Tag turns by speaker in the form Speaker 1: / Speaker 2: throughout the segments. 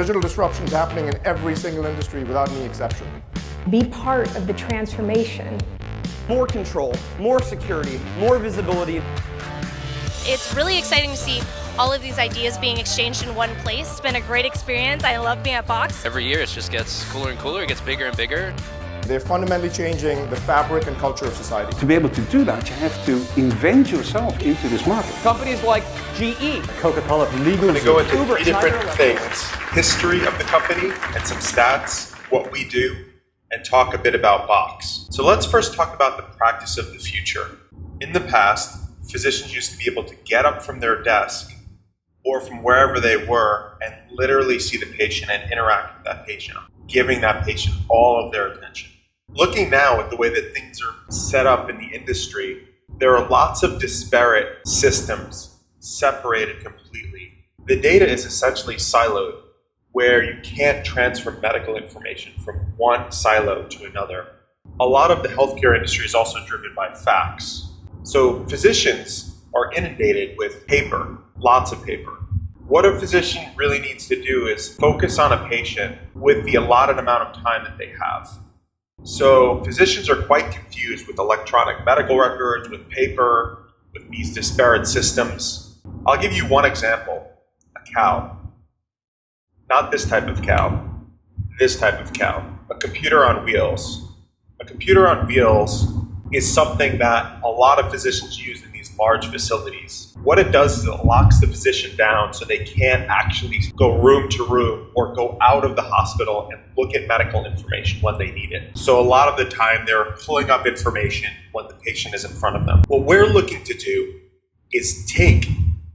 Speaker 1: digital disruption is happening in every single industry without any exception.
Speaker 2: Be part of the transformation.
Speaker 3: More control, more security, more visibility.
Speaker 4: It's really exciting to see all of these ideas being exchanged in one place. It's been a great experience. I love being at Box.
Speaker 5: Every year it just gets cooler and cooler, it gets bigger and bigger.
Speaker 1: They're fundamentally changing the fabric and culture of society.
Speaker 6: To be able to do that, you have to invent yourself into this market.
Speaker 3: Companies like GE, Coca-Cola, legal.
Speaker 7: I'm going to go into
Speaker 3: Uber,
Speaker 7: three different
Speaker 3: Tiger
Speaker 7: things: history of the company and some stats, what we do, and talk a bit about Box. So let's first talk about the practice of the future. In the past, physicians used to be able to get up from their desk or from wherever they were and literally see the patient and interact with that patient, giving that patient all of their attention. Looking now at the way that things are set up in the industry, there are lots of disparate systems separated completely. The data is essentially siloed, where you can't transfer medical information from one silo to another. A lot of the healthcare industry is also driven by fax. So physicians are inundated with paper, lots of paper. What a physician really needs to do is focus on a patient with the allotted amount of time that they have. So physicians are quite confused with electronic medical records, with paper, with these disparate systems. I'll give you one example: a cow. Not this type of cow, this type of cow. A computer on wheels. A computer on wheels is something that a lot of physicians use in these large facilities. What it does is it locks the physician down so they can't actually go room to room or go out of the hospital and look at medical information when they need it. So a lot of the time they're pulling up information when the patient is in front of them. What we're looking to do is take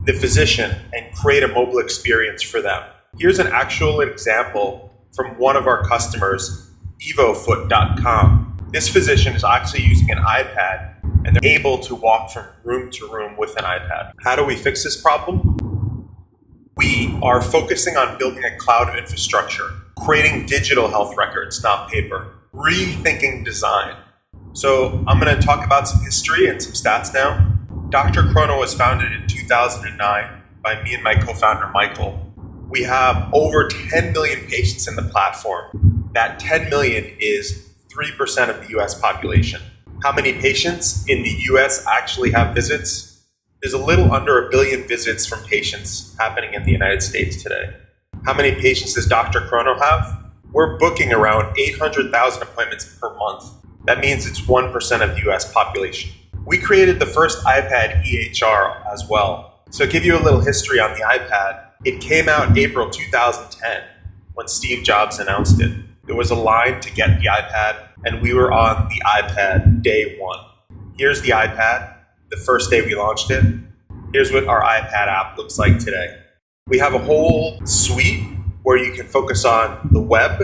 Speaker 7: the physician and create a mobile experience for them. Here's an actual example from one of our customers, evofoot.com. This physician is actually using an iPad and they're able to walk from room to room with an iPad. How do we fix this problem? We are focusing on building a cloud infrastructure, creating digital health records, not paper, rethinking design. So I'm going to talk about some history and some stats now. drchrono was founded in 2009 by me and my co-founder, Michael. We have over 10 million patients in the platform. That 10 million is 3% of the US population. How many patients in the US actually have visits? There's a little under 1 billion visits from patients happening in the United States today. How many patients does drchrono have? We're booking around 800,000 appointments per month. That means it's 1% of the US population. We created the first Ipad EHR as well. So to give you a little history on the iPad, it came out April 2010 when Steve Jobs announced it. There was a line to get the iPad, and we were on the iPad day one. Here's the iPad, the first day we launched it. Here's what our iPad app looks like today. We have a whole suite where you can focus on the web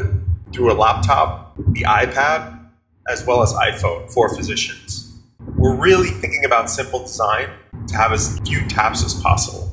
Speaker 7: through a laptop, the iPad, as well as iPhone for physicians. We're really thinking about simple design to have as few taps as possible.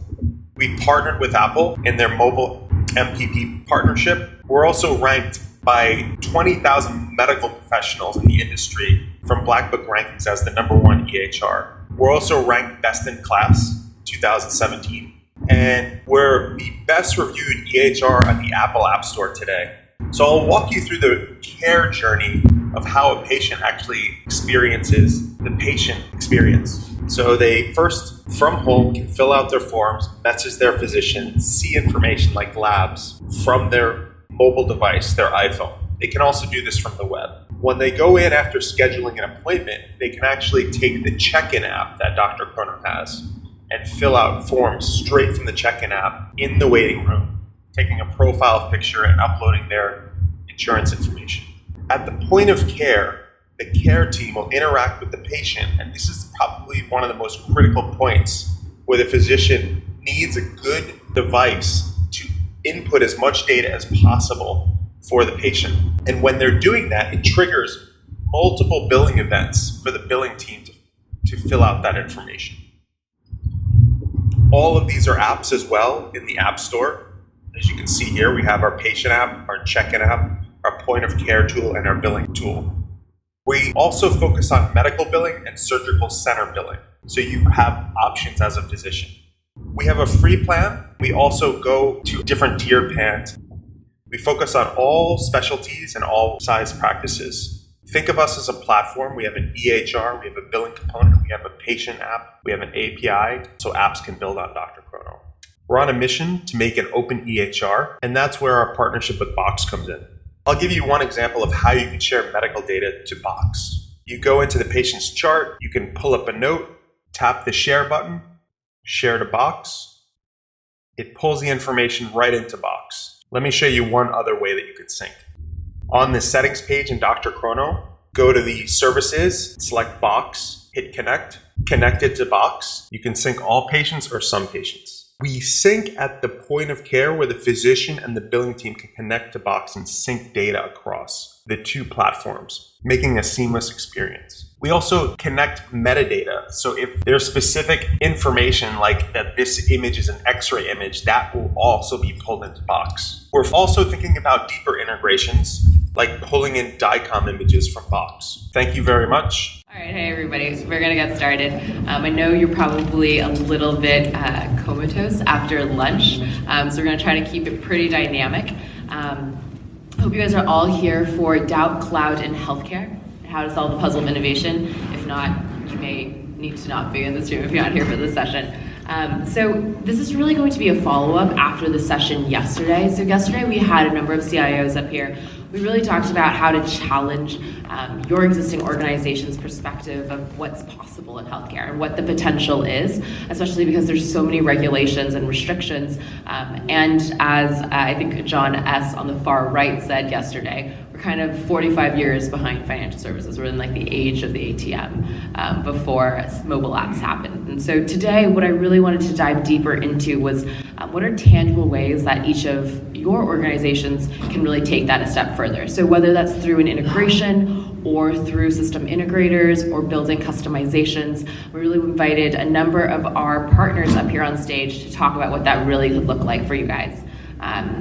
Speaker 7: We partnered with Apple in their mobile MPP partnership. We're also ranked by 20,000 medical professionals in the industry from Black Book rankings as the #1 EHR. We're also ranked best in class 2017. And we're the best reviewed EHR on the Apple App Store today. So I'll walk you through the care journey of how a patient actually experiences the patient experience. So they first, from home, can fill out their forms, message their physician, see information like labs from their mobile device, their iPhone. They can also do this from the web. When they go in after scheduling an appointment, they can actually take the check-in app that drchrono has and fill out forms straight from the check-in app in the waiting room, taking a profile picture and uploading their insurance information. At the point of care, the care team will interact with the patient, and this is probably one of the most critical points where the physician needs a good device to input as much data as possible for the patient. And when they're doing that, it triggers multiple billing events for the billing team to fill out that information. All of these are apps as well in the App Store. As you can see here, we have our patient app, our check-in app, our point of care tool, and our billing tool. We also focus on medical billing and surgical center billing, so you have options as a physician. We have a free plan. We also go to different tier plans. We focus on all specialties and all size practices. Think of us as a platform. We have an EHR, we have a billing component, we have a patient app, we have an API, so apps can build on drchrono. We're on a mission to make an open EHR, and that's where our partnership with Box comes in. I'll give you one example of how you can share medical data to Box. You go into the patient's chart, you can pull up a note, tap the share button, share to Box. It pulls the information right into Box. Let me show you one other way that you could sync. On the settings page in drchrono, go to the services, select Box, hit connect, connect it to Box. You can sync all patients or some patients. We sync at the point of care where the physician and the billing team can connect to Box and sync data across the two platforms, making a seamless experience. We also connect metadata. So if there's specific information like that this image is an X-ray image, that will also be pulled into Box. We're also thinking about deeper integrations, like pulling in DICOM images from Box. Thank you very much.
Speaker 8: All right, hey everybody, so we're gonna get started. I know you're probably a little bit comatose after lunch, so we're gonna try to keep it pretty dynamic. Hope you guys are all here for doubt, cloud, and healthcare, and how to solve the puzzle of innovation. If not, you may need to not be in this room if you're not here for this session. So this is really going to be a follow-up after the session yesterday. So yesterday we had a number of CIOs up here. We really talked about how to challenge your existing organization's perspective of what's possible in healthcare and what the potential is, especially because there's so many regulations and restrictions. And as I think John S. on the far right said yesterday, we're kind of 45 years behind financial services. We're in like the age of the ATM before mobile apps happened. And so today, what I really wanted to dive deeper into was what are tangible ways that each of your organizations can really take that a step further. So whether that's through an integration or through system integrators or building customizations, we really invited a number of our partners up here on stage to talk about what that really could look like for you guys.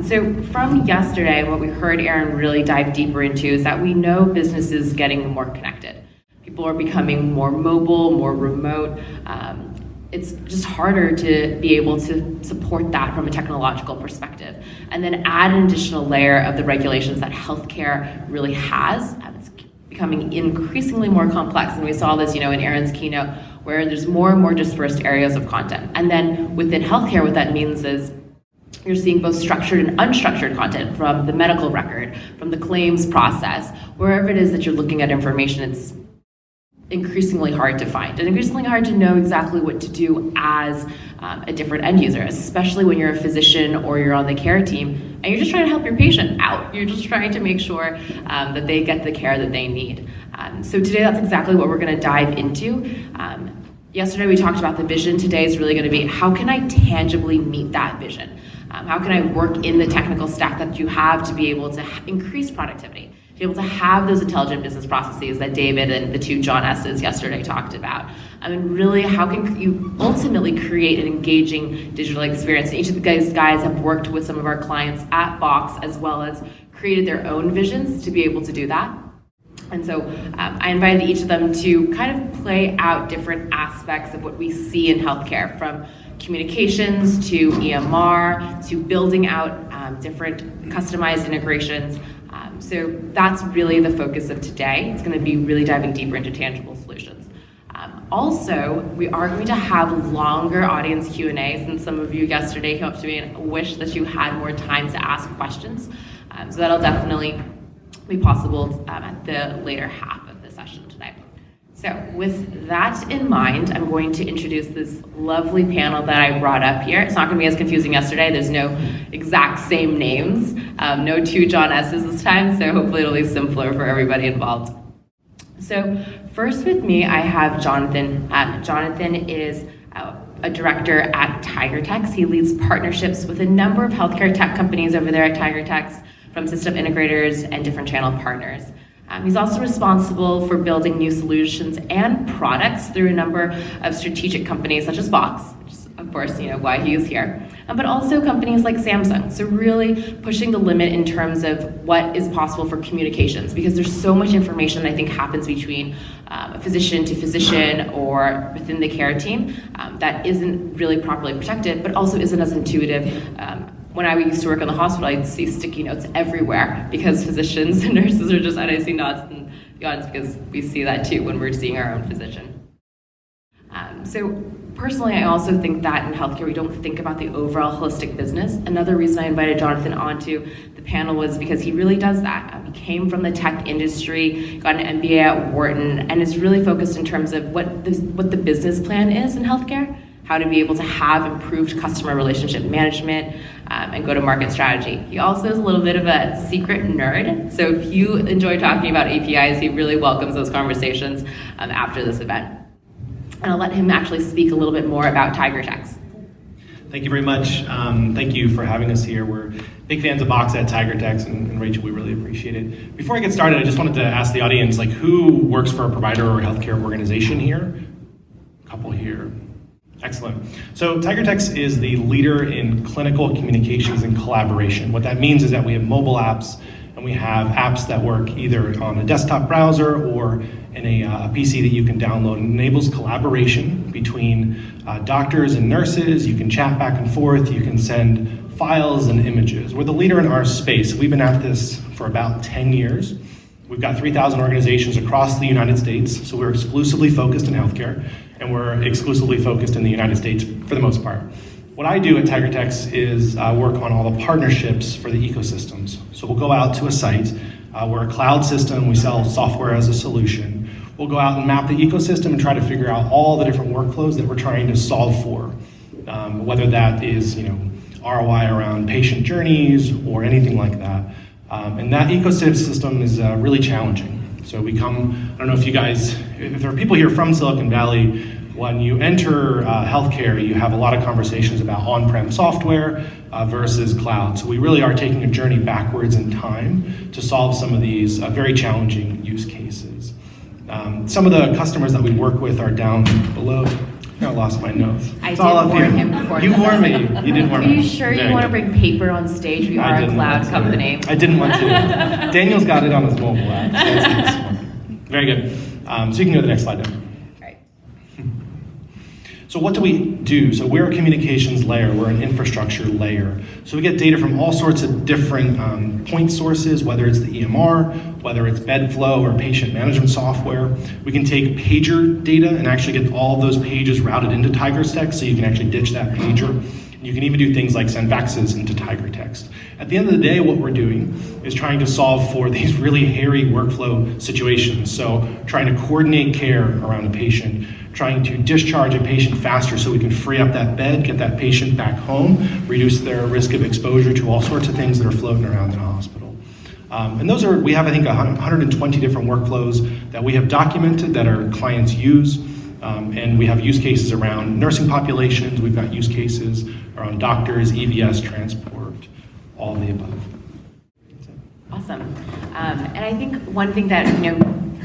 Speaker 8: So from yesterday, what we heard Aaron really dive deeper into is that we know businesses getting more connected. People are becoming more mobile, more remote. It's just harder to be able to support that from a technological perspective. And then add an additional layer of the regulations that healthcare really has. It's becoming increasingly more complex. And we saw this, in Aaron's keynote, where there's more and more dispersed areas of content. And then within healthcare, what that means is you're seeing both structured and unstructured content from the medical record, from the claims process, wherever it is that you're looking at information, it's increasingly hard to find and increasingly hard to know exactly what to do as a different end user, especially when you're a physician or you're on the care team and you're just trying to help your patient out. You're just trying to make sure that they get the care that they need. So today, that's exactly what we're going to dive into. Yesterday, we talked about the vision. Today is really going to be how can I tangibly meet that vision? How can I work in the technical stack that you have to be able to increase productivity? To be able to have those intelligent business processes that David and the two John S's yesterday talked about. Really, how can you ultimately create an engaging digital experience? Each of the guys have worked with some of our clients at Box, as well as created their own visions to be able to do that. And so I invited each of them to kind of play out different aspects of what we see in healthcare, from communications to EMR to building out different customized integrations. So that's really the focus of today. It's going to be really diving deeper into tangible solutions. Also, we are going to have longer audience Q&As, and some of you yesterday came up to me and wished that you had more time to ask questions. So that'll definitely be possible at the later half of the session today. So with that in mind, I'm going to introduce this lovely panel that I brought up here. It's not going to be as confusing yesterday. There's no exact same names, no two John S's this time, so hopefully it'll be simpler for everybody involved. So first with me, I have Jonathan. Jonathan is a director at TigerText. He leads partnerships with a number of healthcare tech companies over there at TigerText, from system integrators and different channel partners. He's also responsible for building new solutions and products through a number of strategic companies such as Box, which is, of course, why he is here, but also companies like Samsung. So really pushing the limit in terms of what is possible for communications, because there's so much information that I think happens between a physician to physician or within the care team that isn't really properly protected, but also isn't as intuitive when I used to work in the hospital, I'd see sticky notes everywhere because physicians and nurses are just, and I see nods in the audience because we see that too when we're seeing our own physician. So personally, I also think that in healthcare, we don't think about the overall holistic business. Another reason I invited Jonathan onto the panel was because he really does that. He came from the tech industry, got an MBA at Wharton, and is really focused in terms of what the business plan is in healthcare, how to be able to have improved customer relationship management, and go-to-market strategy. He also is a little bit of a secret nerd, so if you enjoy talking about APIs, he really welcomes those conversations after this event. And I'll let him actually speak a little bit more about TigerText.
Speaker 9: Thank you very much. Thank you for having us here. We're big fans of Box at TigerText, and Rachel, we really appreciate it. Before I get started, I just wanted to ask the audience, who works for a provider or healthcare organization here? A couple here. Excellent. So TigerText is the leader in clinical communications and collaboration. What that means is that we have mobile apps, and we have apps that work either on a desktop browser or in a PC that you can download. It enables collaboration between doctors and nurses. You can chat back and forth. You can send files and images. We're the leader in our space. We've been at this for about 10 years. We've got 3,000 organizations across the United States, so we're exclusively focused in healthcare, and we're exclusively focused in the United States for the most part. What I do at TigerText is work on all the partnerships for the ecosystems. So we'll go out to a site, we're a cloud system, we sell software as a solution. We'll go out and map the ecosystem and try to figure out all the different workflows that we're trying to solve for, whether that is ROI around patient journeys or anything like that. And that ecosystem is really challenging. So I don't know if you guys, if there are people here from Silicon Valley, when you enter healthcare, you have a lot of conversations about on-prem software versus cloud. So we really are taking a journey backwards in time to solve some of these very challenging use cases. Some of the customers that we work with are down below. I lost my notes.
Speaker 8: I did warn him before.
Speaker 9: You warned me. You did warn me.
Speaker 8: Are you sure you want to bring paper on stage? We are a cloud company.
Speaker 9: I didn't want to. Daniel's got it on his mobile app. So very good. So you can go to the next slide now. So what do we do? So we're a communications layer, we're an infrastructure layer. So we get data from all sorts of different point sources, whether it's the EMR, whether it's bedflow or patient management software. We can take pager data and actually get all of those pages routed into TigerText, so you can actually ditch that pager. You can even do things like send faxes into TigerText. At the end of the day, what we're doing is trying to solve for these really hairy workflow situations. So trying to coordinate care around a patient, trying to discharge a patient faster so we can free up that bed, get that patient back home, reduce their risk of exposure to all sorts of things that are floating around in a hospital. And we have, I think, 120 different workflows that we have documented that our clients use. And we have use cases around nursing populations, we've got use cases around doctors, EVS, transport, all of the above.
Speaker 8: Awesome. And I think one thing that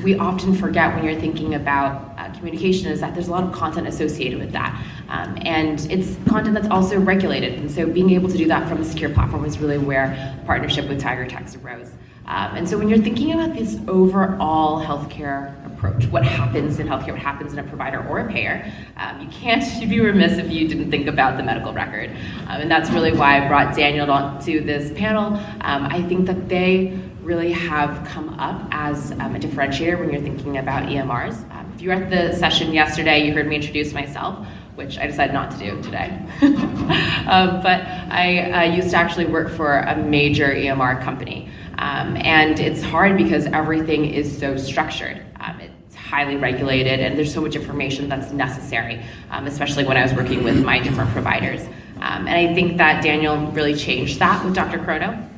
Speaker 8: we often forget when you're thinking about communication is that there's a lot of content associated with that. And it's content that's also regulated. And so being able to do that from a secure platform is really where the partnership with TigerText arose. And so when you're thinking about this overall healthcare approach, what happens in healthcare, what happens in a provider or a payer, you'd be remiss if you didn't think about the medical record. And that's really why I brought Daniel onto this panel. I think that they really have come up as a differentiator when you're thinking about EMRs. If you were at the session yesterday, you heard me introduce myself, which I decided not to do today. But I used to actually work for a major EMR company. And it's hard because everything is so structured. It's highly regulated, and there's so much information that's necessary, especially when I was working with my different providers. And I think that Daniel really changed that with drchrono.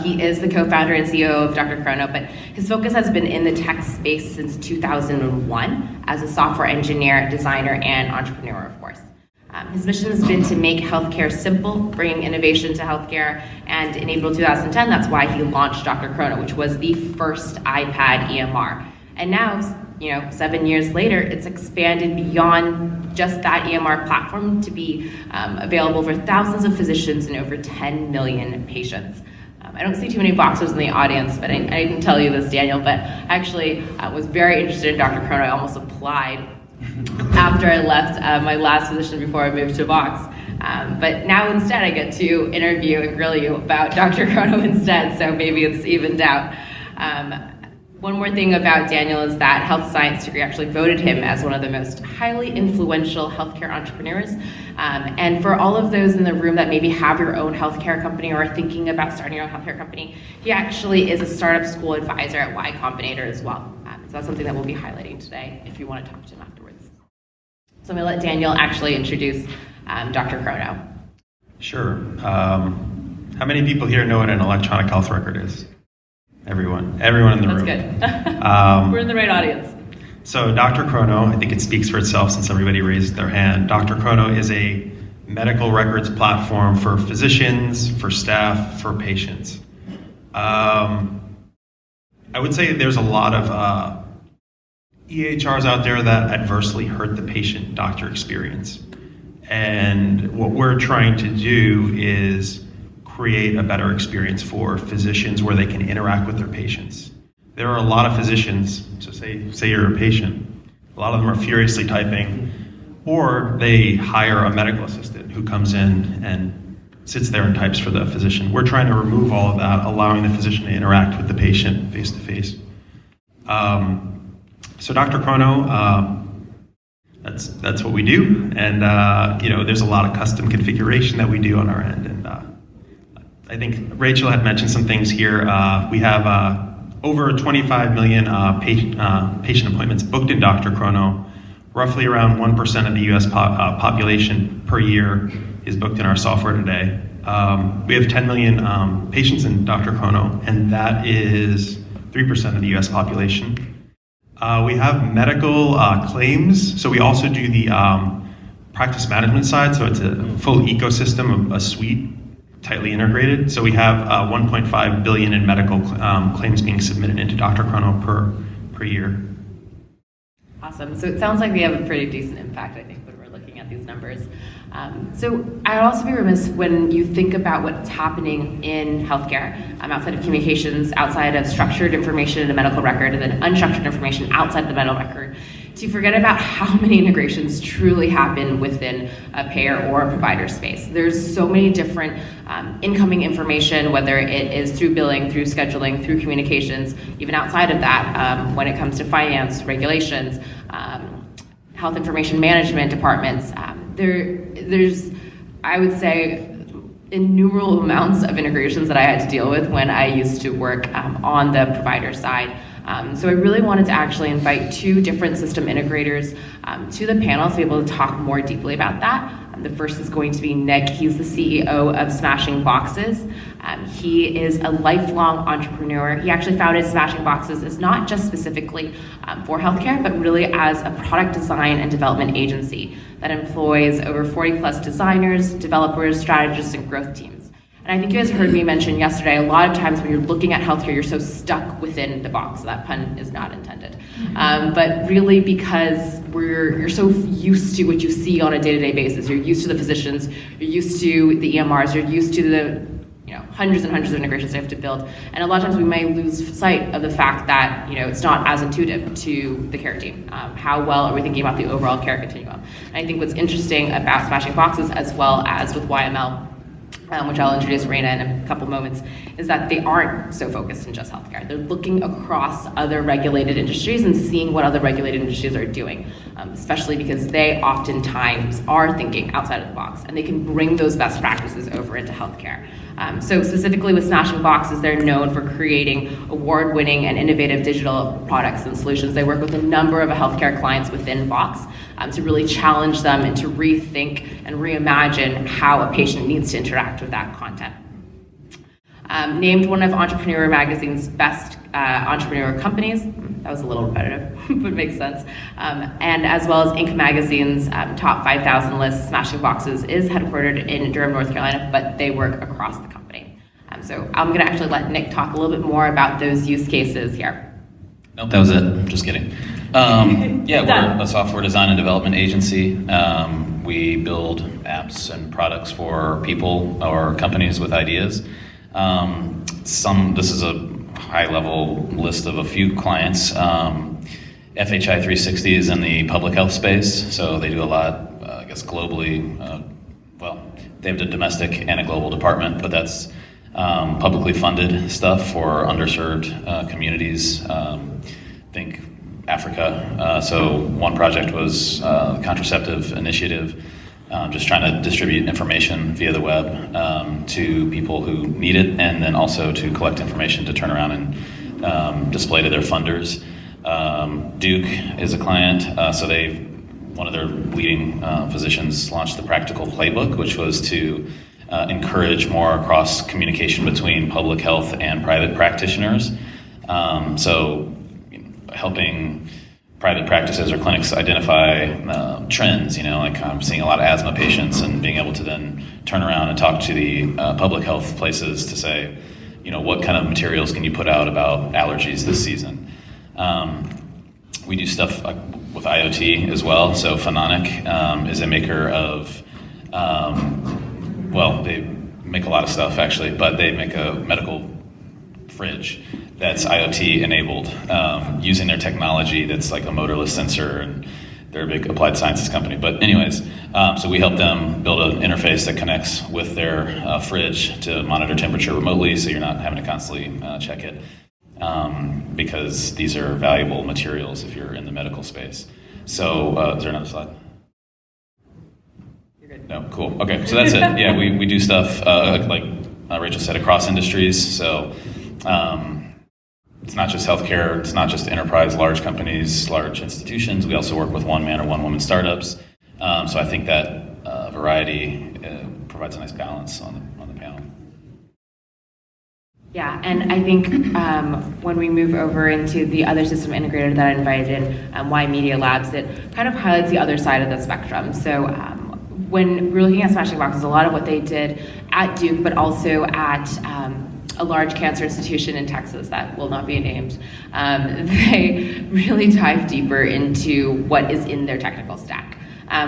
Speaker 8: He is the co-founder and CEO of drchrono, but his focus has been in the tech space since 2001 as a software engineer, designer, and entrepreneur, of course. His mission has been to make healthcare simple, bringing innovation to healthcare, and in April 2010, that's why he launched drchrono, which was the first iPad EMR. And now, 7 years later, it's expanded beyond just that EMR platform to be available for thousands of physicians and over 10 million patients. I don't see too many boxers in the audience, but I didn't tell you this, Daniel, but I actually was very interested in drchrono. I almost applied after I left my last position before I moved to Box. But now instead I get to interview and grill you about drchrono instead, so maybe it's evened out. One more thing about Daniel is that Health Science Degree actually voted him as one of the most highly influential healthcare entrepreneurs. And for all of those in the room that maybe have your own healthcare company or are thinking about starting your own healthcare company, he actually is a startup school advisor at Y Combinator as well. So that's something that we'll be highlighting today if you want to talk to him afterwards. So I'm going to let Daniel actually introduce drchrono.
Speaker 10: Sure. How many people here know what an electronic health record is? Everyone in the room.
Speaker 8: That's good. We're in the right audience.
Speaker 10: So drchrono, I think it speaks for itself since everybody raised their hand. drchrono is a medical records platform for physicians, for staff, for patients. I would say there's a lot of EHRs out there that adversely hurt the patient-doctor experience. And what we're trying to do is create a better experience for physicians where they can interact with their patients. There are a lot of physicians, so say you're a patient, a lot of them are furiously typing, or they hire a medical assistant who comes in and sits there and types for the physician. We're trying to remove all of that, allowing the physician to interact with the patient face to face. So drchrono, that's what we do, and there's a lot of custom configuration that we do on our end. And I think Rachel had mentioned some things here. We have over 25 million patient appointments booked in drchrono. Roughly around 1% of the US population per year is booked in our software today. We have 10 million patients in drchrono, and that is 3% of the US population. We have medical claims, so we also do the practice management side, so it's a full ecosystem of a suite, tightly integrated. So we have 1.5 billion in medical claims being submitted into drchrono per year.
Speaker 8: Awesome. So it sounds like we have a pretty decent impact, I think, when we're looking at these numbers. So I'd also be remiss when you think about what's happening in healthcare, outside of communications, outside of structured information in a medical record, and then unstructured information outside the medical record, to forget about how many integrations truly happen within a payer or a provider space. There's so many different incoming information, whether it is through billing, through scheduling, through communications, even outside of that, when it comes to finance, regulations, health information management departments. There's, I would say, innumerable amounts of integrations that I had to deal with when I used to work on the provider side. So I really wanted to actually invite two different system integrators to the panel to be able to talk more deeply about that. The first is going to be Nick. He's the CEO of Smashing Boxes. He is a lifelong entrepreneur. He actually founded Smashing Boxes as not just specifically for healthcare, but really as a product design and development agency that employs over 40 plus designers, developers, strategists, and growth teams. And I think you guys heard me mention yesterday, a lot of times when you're looking at healthcare, you're so stuck within the box. That pun is not intended. But really because you're so used to what you see on a day-to-day basis. You're used to the physicians, you're used to the EMRs, you're used to the hundreds and hundreds of integrations they have to build. And a lot of times we may lose sight of the fact that it's not as intuitive to the care team. How well are we thinking about the overall care continuum? And I think what's interesting about Smashing Boxes, as well as with YML, which I'll introduce Raina in a couple moments, is that they aren't so focused in just healthcare. They're looking across other regulated industries and seeing what other regulated industries are doing, especially because they oftentimes are thinking outside of the box, and they can bring those best practices over into healthcare. So specifically with Smashing Boxes, they're known for creating award-winning and innovative digital products and solutions. They work with a number of healthcare clients within Box to really challenge them and to rethink and reimagine how a patient needs to interact with that content. Named one of Entrepreneur Magazine's best entrepreneur companies. That was a little repetitive, but makes sense. And as well as Inc. Magazine's top 5,000 list, Smashing Boxes is headquartered in Durham, North Carolina, but they work across the company. So I'm gonna actually let Nick talk a little bit more about those use cases here.
Speaker 11: Nope, that was it, just kidding. Yeah, we're a software design and development agency. We build apps and products for people or companies with ideas. This is a high-level list of a few clients. FHI 360 is in the public health space, so they do a lot, I guess, globally. Well, they have a domestic and a global department, but that's publicly funded stuff for underserved communities. Think Africa. So one project was contraceptive initiative, just trying to distribute information via the web to people who need it, and then also to collect information to turn around and display to their funders. Duke is a client, so one of their leading physicians launched the Practical Playbook, which was to encourage more cross communication between public health and private practitioners. So helping private practices or clinics identify trends, like I'm seeing a lot of asthma patients, and being able to then turn around and talk to the public health places to say, what kind of materials can you put out about allergies this season? We do stuff with IoT as well. So Phononic is a maker of, they make a lot of stuff actually, but they make a medical fridge that's IoT enabled, using their technology that's like a motorless sensor, and they're a big applied sciences company. But anyways, so we help them build an interface that connects with their fridge to monitor temperature remotely, so you're not having to constantly check it, because these are valuable materials if you're in the medical space. So is there another slide? You're good. No, cool. Okay, so that's it. Yeah, we do stuff, like Rachel said, across industries. So it's not just healthcare, it's not just enterprise, large companies, large institutions. We also work with one-man or one-woman startups. So I think that variety provides a nice balance on the panel.
Speaker 8: Yeah, and I think when we move over into the other system integrator that I invited in, Y Media Labs, it kind of highlights the other side of the spectrum. So when we're looking at Smashing Boxes, a lot of what they did at Duke, but also at a large cancer institution in Texas that will not be named, they really dive deeper into what is in their technical stack.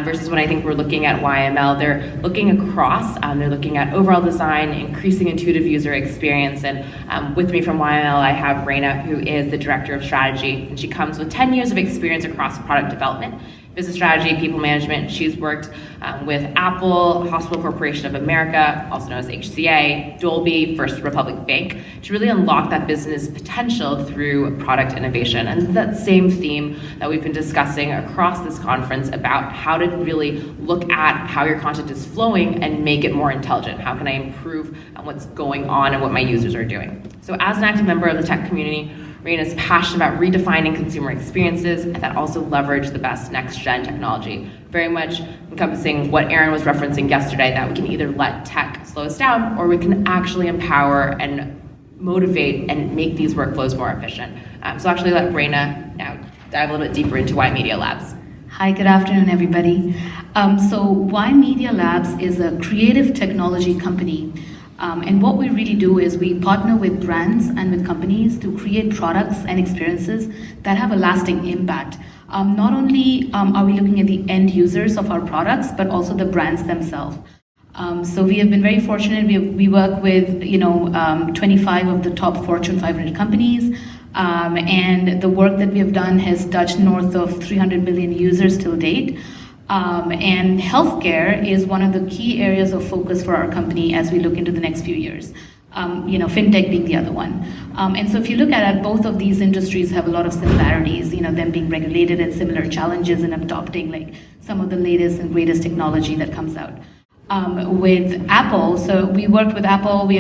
Speaker 8: Versus when I think we're looking at YML, they're looking across, they're looking at overall design, increasing intuitive user experience, and with me from YML I have Raina, who is the Director of Strategy, and she comes with 10 years of experience across product development, business strategy, people management. She's worked with Apple, Hospital Corporation of America, also known as HCA, Dolby, First Republic Bank, to really unlock that business potential through product innovation. And that same theme that we've been discussing across this conference about how to really look at how your content is flowing and make it more intelligent. How can I improve on what's going on and what my users are doing? So as an active member of the tech community, Raina is passionate about redefining consumer experiences that also leverage the best next-gen technology, very much encompassing what Aaron was referencing yesterday, that we can either let tech slow us down, or we can actually empower and motivate and make these workflows more efficient. So actually let Raina now dive a little bit deeper into Y Media Labs.
Speaker 12: Hi, good afternoon, everybody. So Y Media Labs is a creative technology company. And what we really do is we partner with brands and with companies to create products and experiences that have a lasting impact. Not only are we looking at the end users of our products, but also the brands themselves. So we have been very fortunate. We work with 25 of the top Fortune 500 companies, and the work that we have done has touched north of 300 million users till date. And healthcare is one of the key areas of focus for our company as we look into the next few years. Fintech being the other one. And so if you look at it, both of these industries have a lot of similarities, them being regulated and similar challenges in adopting like some of the latest and greatest technology that comes out. With Apple, so we worked with Apple, we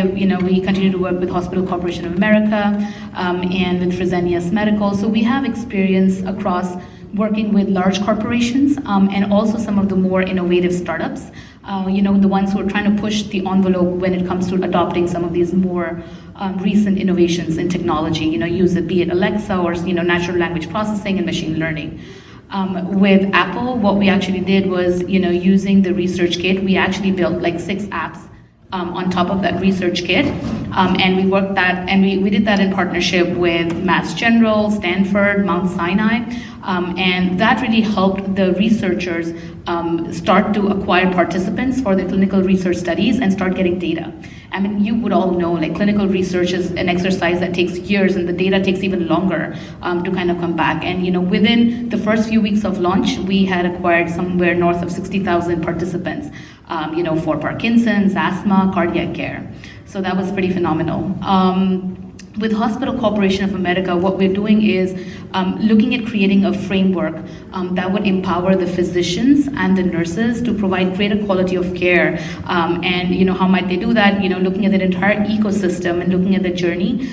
Speaker 12: continue to work with Hospital Corporation of America, and with Fresenius Medical. So we have experience across working with large corporations, and also some of the more innovative startups, the ones who are trying to push the envelope when it comes to adopting some of these more recent innovations in technology, be it Alexa or natural language processing and machine learning. With Apple, what we actually did was, using the research kit, we actually built like 6 apps on top of that research kit, and we worked that, and we did that in partnership with Mass General, Stanford, Mount Sinai, and that really helped the researchers start to acquire participants for the clinical research studies and start getting data. I mean, you would all know, like, clinical research is an exercise that takes years, and the data takes even longer to kind of come back. And within the first few weeks of launch, we had acquired somewhere north of 60,000 participants. for Parkinson's, asthma, cardiac care. So that was pretty phenomenal. With Hospital Corporation of America, what we're doing is looking at creating a framework that would empower the physicians and the nurses to provide greater quality of care. And how might they do that? Looking at the entire ecosystem and looking at the journey,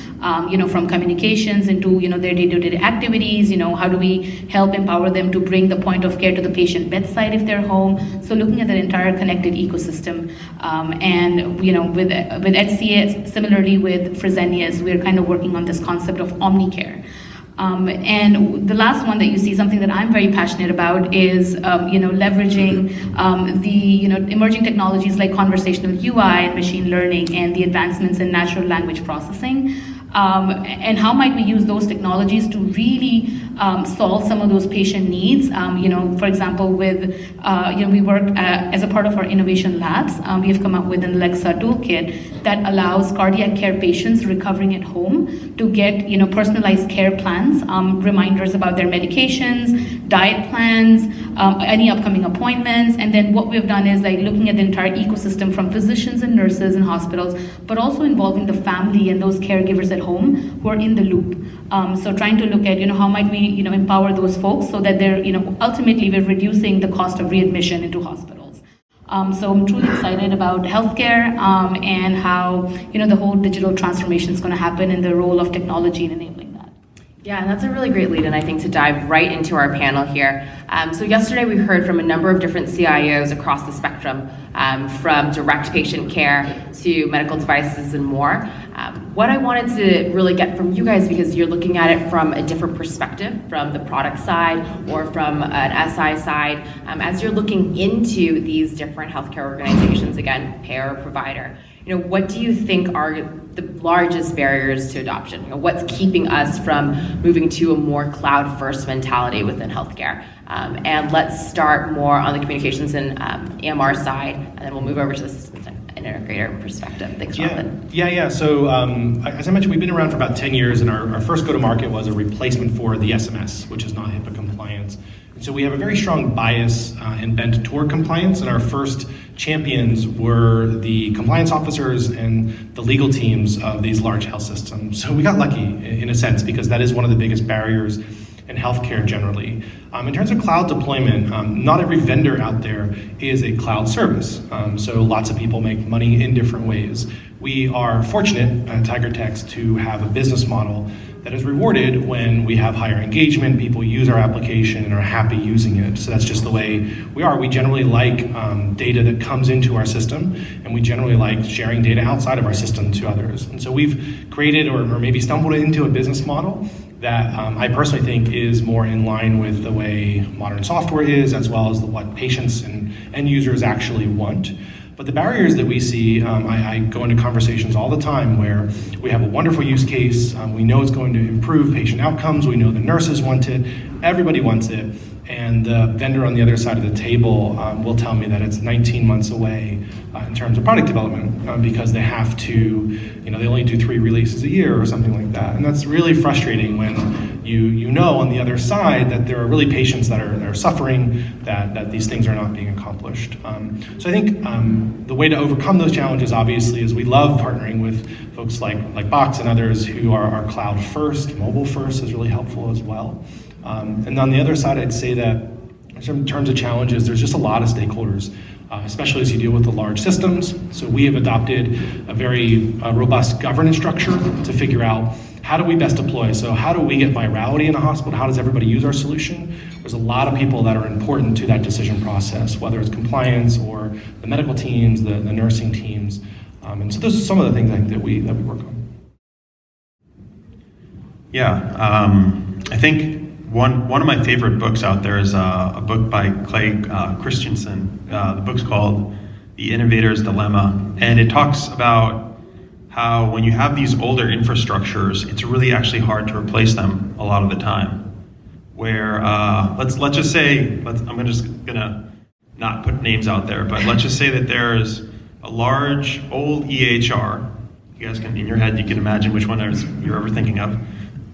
Speaker 12: from communications into their day-to-day activities. How do we help empower them to bring the point of care to the patient bedside if they're home? So looking at the entire connected ecosystem, and with HCA, similarly with Fresenius, we're kind of working on this concept of omnicare. And the last one that you see, something that I'm very passionate about, is leveraging the emerging technologies like conversational UI and machine learning and the advancements in natural language processing. And how might we use those technologies to really solve some of those patient needs? For example, with we worked as a part of our innovation labs. We have come up with an Alexa toolkit that allows cardiac care patients recovering at home to get personalized care plans, reminders about their medications, diet plans, any upcoming appointments. And then what we've done is looking at the entire ecosystem from physicians and nurses in hospitals, but also involving the family and those caregivers at home who are in the loop. So trying to look at how might we empower those folks so that they're ultimately we're reducing the cost of readmission into hospitals. So I'm truly excited about healthcare and how the whole digital transformation is going to happen and the role of technology in enabling that.
Speaker 8: Yeah, and that's a really great lead-in, I think, to dive right into our panel here. So yesterday we heard from a number of different CIOs across the spectrum, from direct patient care to medical devices and more. What I wanted to really get from you guys, because you're looking at it from a different perspective, from the product side or from an SI side, as you're looking into these different healthcare organizations, again, payer, provider, what do you think are the largest barriers to adoption? What's keeping us from moving to a more cloud-first mentality within healthcare? And let's start more on the communications and EMR side, and then we'll move over to the system integrator perspective. Thanks, Jonathan.
Speaker 9: Yeah. So as I mentioned, we've been around for about 10 years, and our first go-to-market was a replacement for the SMS, which is not HIPAA compliant. And so we have a very strong bias and bent toward compliance, and our first champions were the compliance officers and the legal teams of these large health systems. So we got lucky in a sense, because that is one of the biggest barriers in healthcare generally. In terms of cloud deployment, not every vendor out there is a cloud service. So lots of people make money in different ways. We are fortunate at TigerText to have a business model that is rewarded when we have higher engagement, people use our application and are happy using it. So that's just the way we are. We generally like data that comes into our system, and we generally like sharing data outside of our system to others. And so we've created or maybe stumbled into a business model that I personally think is more in line with the way modern software is, as well as what patients and end users actually want. But the barriers that we see, I go into conversations all the time where we have a wonderful use case, we know it's going to improve patient outcomes, we know the nurses want it, everybody wants it, and the vendor on the other side of the table will tell me that it's 19 months away in terms of product development because they have to, they only do 3 releases a year or something like that. And that's really frustrating when you know on the other side that there are really patients that are suffering, that these things are not being accomplished. So I think the way to overcome those challenges, obviously, is we love partnering with folks like Box and others who are cloud first. Mobile first is really helpful as well. And on the other side, I'd say that in terms of challenges, there's just a lot of stakeholders, especially as you deal with the large systems. So we have adopted a very robust governance structure to figure out how do we best deploy. So how do we get virality in a hospital? How does everybody use our solution? There's a lot of people that are important to that decision process, whether it's compliance or the medical teams, the nursing teams. And so those are some of the things that we work on.
Speaker 10: Yeah, I think one of my favorite books out there is a book by Clay Christensen. The book's called The Innovators Dilemma, and it talks about how when you have these older infrastructures, it's really actually hard to replace them a lot of the time. Where let's just say, I'm just gonna not put names out there, but let's just say that there's a large old EHR. You guys can, in your head, you can imagine which one you're ever thinking of,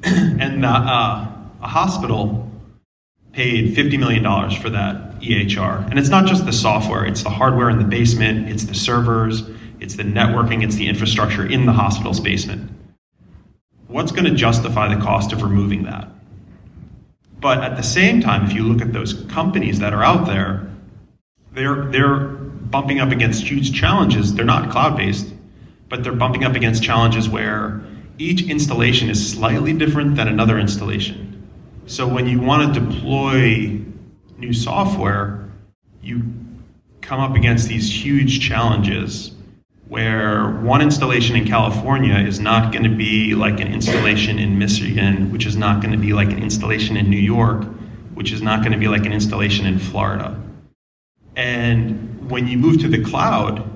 Speaker 10: and a hospital paid $50 million for that EHR. And it's not just the software, it's the hardware in the basement, it's the servers, it's the networking, it's the infrastructure in the hospital's basement. What's going to justify the cost of removing that? But at the same time, if you look at those companies that are out there, they're bumping up against huge challenges. They're not cloud-based, but they're bumping up against challenges where each installation is slightly different than another installation. So when you want to deploy new software, you come up against these huge challenges where one installation in California is not going to be like an installation in Michigan, which is not going to be like an installation in New York, which is not going to be like an installation in Florida. And when you move to the cloud,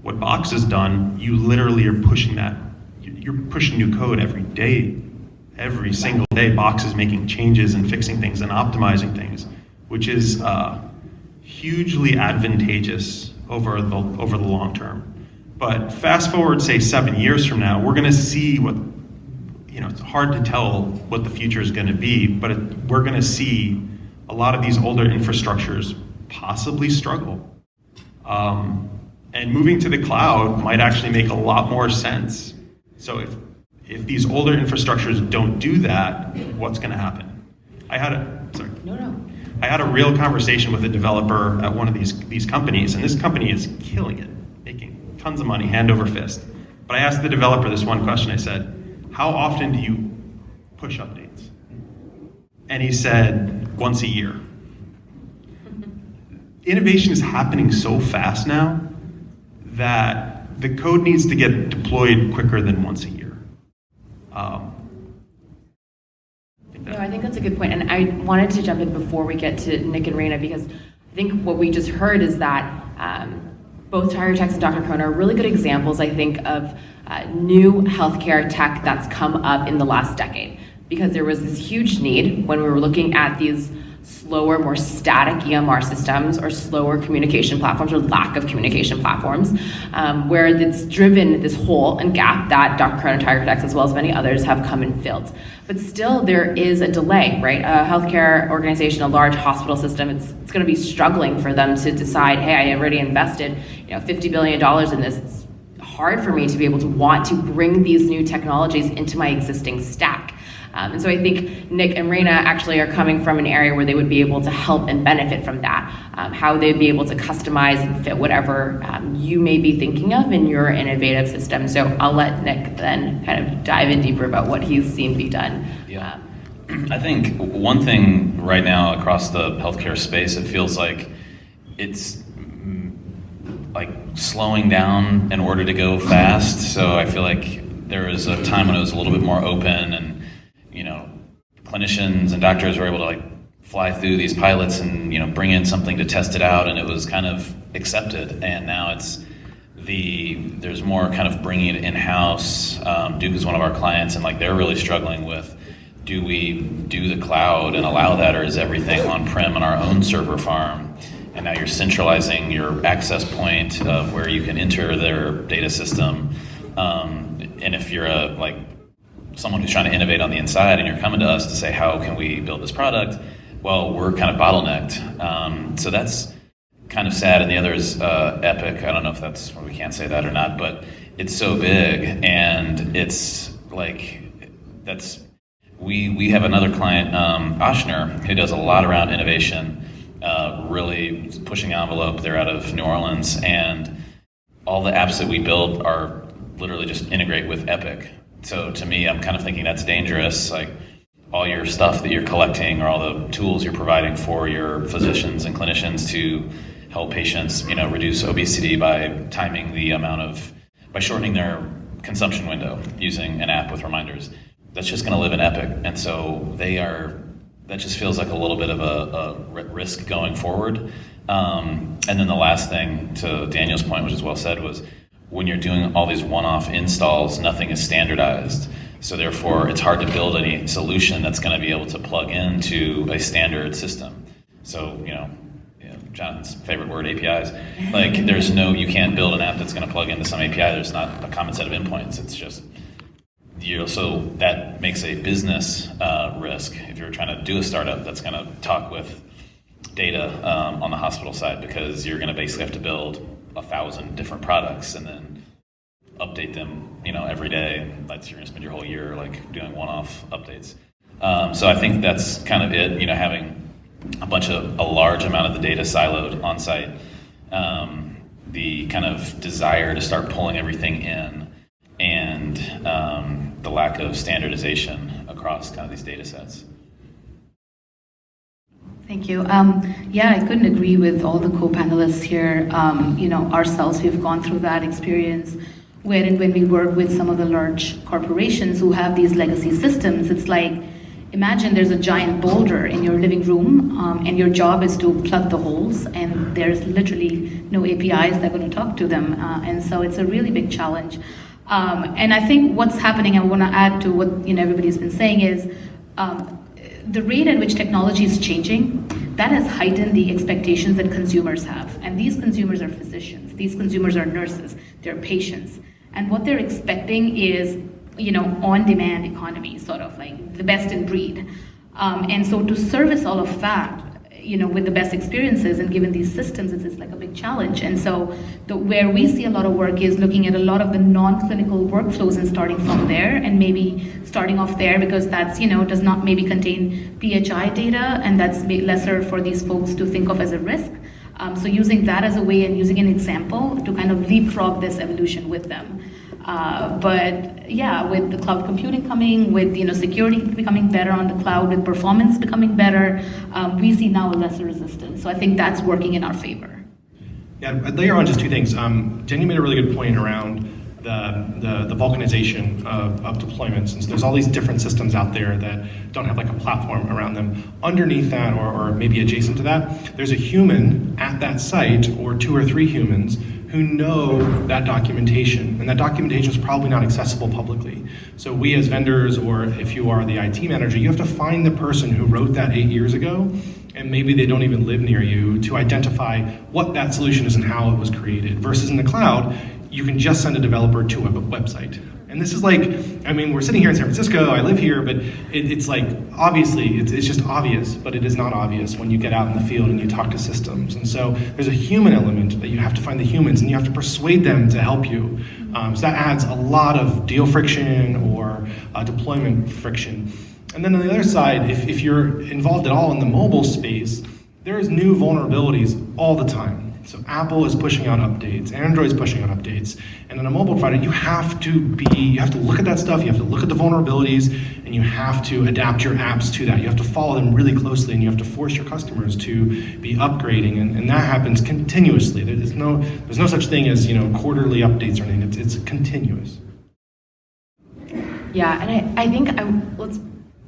Speaker 10: what Box has done, you literally are pushing that. You're pushing new code every day. Every single day, Box is making changes and fixing things and optimizing things, which is hugely advantageous over the long term. But fast forward, say 7 years from now, we're going to see what, it's hard to tell what the future is going to be, but we're going to see a lot of these older infrastructures possibly struggle. And moving to the cloud might actually make a lot more sense. So if these older infrastructures don't do that, what's going to happen? I had a real conversation with a developer at one of these companies, and this company is killing it, making tons of money, hand over fist. But I asked the developer this one question. I said, how often do you push updates? And he said, once a year. Innovation is happening so fast now that the code needs to get deployed quicker than once a year.
Speaker 8: I think that's a good point. And I wanted to jump in before we get to Nick and Raina, because I think what we just heard is that both TigerText and drchrono are really good examples, I think, of new healthcare tech that's come up in the last decade. Because there was this huge need when we were looking at these slower, more static EMR systems or slower communication platforms or lack of communication platforms, where it's driven this hole and gap that drchrono, TigerText, as well as many others have come and filled. But still, there is a delay, right? A healthcare organization, a large hospital system, it's going to be struggling for them to decide, hey, I already invested $50 billion in this. It's hard for me to be able to want to bring these new technologies into my existing stack. And so I think Nick and Raina actually are coming from an area where they would be able to help and benefit from that, how they'd be able to customize and fit whatever you may be thinking of in your innovative system. So I'll let Nick then kind of dive in deeper about what he's seen be done.
Speaker 11: Yeah. I think one thing right now across the healthcare space, it feels like it's like slowing down in order to go fast. So I feel like there was a time when it was a little bit more open, and clinicians and doctors were able to fly through these pilots and bring in something to test it out, and it was kind of accepted. And now there's more kind of bringing it in-house. Duke is one of our clients, and they're really struggling with, do we do the cloud and allow that, or is everything on-prem on our own server farm? And now you're centralizing your access point of where you can enter their data system. And if you're someone who's trying to innovate on the inside and you're coming to us to say, how can we build this product? Well, we're kind of bottlenecked. So that's kind of sad. And the other is Epic. I don't know if we can't say that or not, but it's so big, and it's we have another client, Oshner, who does a lot around innovation, really pushing the envelope. They're out of New Orleans, and all the apps that we build are literally just integrate with Epic. So to me, I'm kind of thinking that's dangerous. All your stuff that you're collecting, or all the tools you're providing for your physicians and clinicians to help patients, reduce obesity by by shortening their consumption window using an app with reminders. That's just going to live in Epic, and so that just feels like a little bit of a risk going forward. And then the last thing, to Daniel's point, which is well said, was when you're doing all these one-off installs, nothing is standardized. So therefore, it's hard to build any solution that's going to be able to plug into a standard system. So, Jonathan's favorite word, APIs. You can't build an app that's going to plug into some API. There's not a common set of endpoints. It's just, so that makes a business risk. If you're trying to do a startup that's going to talk with data on the hospital side, because you're going to basically have to build 1,000 different products and then update them, every day. That's, you're going to spend your whole year like doing one-off updates. So I think that's kind of it. Having a large amount of the data siloed on site, the kind of desire to start pulling everything in, and the lack of standardization across kind of these data sets.
Speaker 12: Thank you. Yeah, I couldn't agree with all the co-panelists here. Ourselves, we've gone through that experience wherein when we work with some of the large corporations who have these legacy systems, it's like, imagine there's a giant boulder in your living room, and your job is to plug the holes, and there's literally no APIs that are going to talk to them. And so it's a really big challenge. And I think what's happening, I want to add to what everybody's been saying, is the rate at which technology is changing, that has heightened the expectations that consumers have. And these consumers are physicians, these consumers are nurses, they're patients. And what they're expecting is, on-demand economy, sort of like the best in breed. And so to service all of that, with the best experiences and given these systems, it's like a big challenge. And so where we see a lot of work is looking at a lot of the non-clinical workflows and starting from there, and maybe starting off there because that's, does not maybe contain PHI data, and that's lesser for these folks to think of as a risk. So using that as a way and using an example to kind of leapfrog this evolution with them. But yeah, with the cloud computing coming, with security becoming better on the cloud, with performance becoming better, we see now a lesser resistance. So I think that's working in our favor.
Speaker 9: Yeah, I'd layer on just two things. Jenny made a really good point around the balkanization of deployments. And so there's all these different systems out there that don't have like a platform around them. Underneath that, or maybe adjacent to that, there's a human at that site, or 2 or 3 humans, who know that documentation, and that documentation is probably not accessible publicly. So we as vendors, or if you are the IT manager, you have to find the person who wrote that 8 years ago, and maybe they don't even live near you, to identify what that solution is and how it was created. Versus in the cloud, you can just send a developer to a website. And this is like, we're sitting here in San Francisco, I live here, but it's like, obviously, it's just obvious, but it is not obvious when you get out in the field and you talk to systems. And so there's a human element that you have to find the humans, and you have to persuade them to help you. So that adds a lot of deal friction or deployment friction. And then on the other side, if you're involved at all in the mobile space, there's new vulnerabilities all the time. So Apple is pushing out updates, Android's pushing out updates, and on a mobile provider, you have to look at that stuff, you have to look at the vulnerabilities, and you have to adapt your apps to that. You have to follow them really closely, and you have to force your customers to be upgrading, and that happens continuously. There's no such thing as quarterly updates or anything. It's continuous.
Speaker 8: Yeah, and I think let's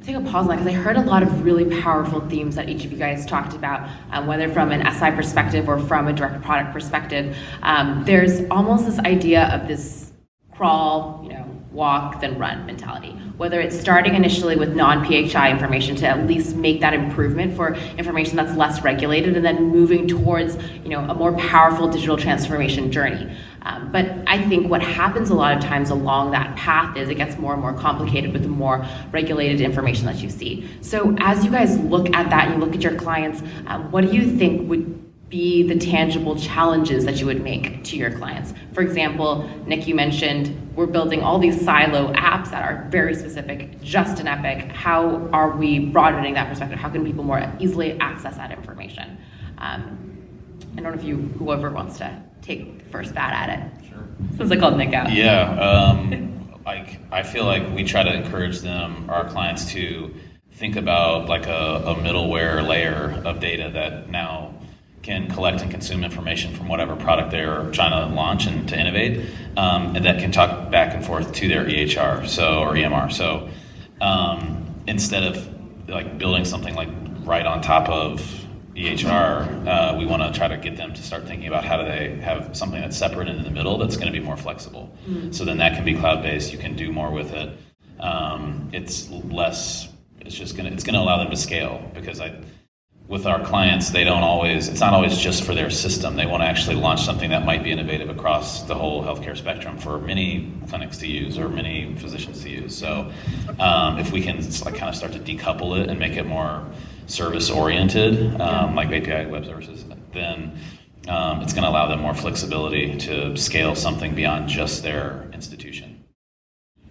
Speaker 8: take a pause on that, because I heard a lot of really powerful themes that each of you guys talked about, whether from an SI perspective or from a direct product perspective. There's almost this idea of this crawl, walk, then run mentality. Whether it's starting initially with non-PHI information to at least make that improvement for information that's less regulated, and then moving towards a more powerful digital transformation journey. But I think what happens a lot of times along that path is it gets more and more complicated with the more regulated information that you see. So as you guys look at that and you look at your clients, what do you think would be the tangible challenges that you would make to your clients? For example, Nick, you mentioned we're building all these silo apps that are very specific just in Epic. How are we broadening that perspective? How can people more easily access that information? I don't know if whoever wants to take the first bat at it. Sure. Since I called Nick out.
Speaker 11: Yeah, I feel like we try to encourage our clients to think about like a middleware layer of data that now can collect and consume information from whatever product they're trying to launch and to innovate, and that can talk back and forth to their EHR, or EMR. So instead of like building something like right on top of EHR, we want to try to get them to start thinking about how do they have something that's separate and in the middle that's going to be more flexible. Mm-hmm. So then that can be cloud-based. You can do more with it. It's going to allow them to scale, because with our clients, it's not always just for their system. They want to actually launch something that might be innovative across the whole healthcare spectrum for many clinics to use or many physicians to use. So if we can kind of start to decouple it and make it more service-oriented, like API web services, then it's going to allow them more flexibility to scale something beyond just their institution.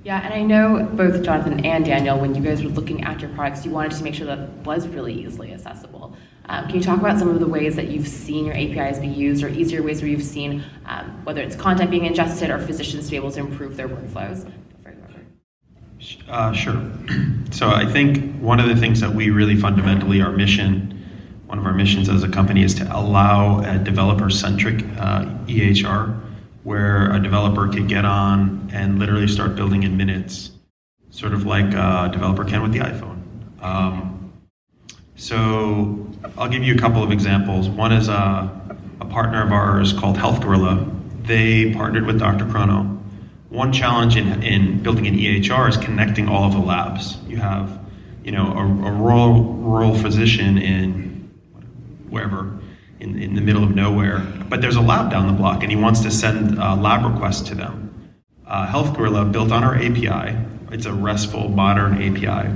Speaker 8: Yeah, and I know both Jonathan and Daniel, when you guys were looking at your products, you wanted to make sure that it was really easily accessible. Can you talk about some of the ways that you've seen your APIs be used, or easier ways where you've seen whether it's content being ingested or physicians to be able to improve their workflows?
Speaker 10: Sure. So I think one of the things that we really fundamentally, one of our missions as a company is to allow a developer-centric EHR, where a developer could get on and literally start building in minutes, sort of like a developer can with the iPhone. So I'll give you a couple of examples. One is a partner of ours called Health Gorilla. They partnered with drchrono. One challenge in building an EHR is connecting all of the labs. You have, a rural physician in wherever, in the middle of nowhere, but there's a lab down the block and he wants to send a lab request to them. Health Gorilla built on our API. It's a RESTful modern API.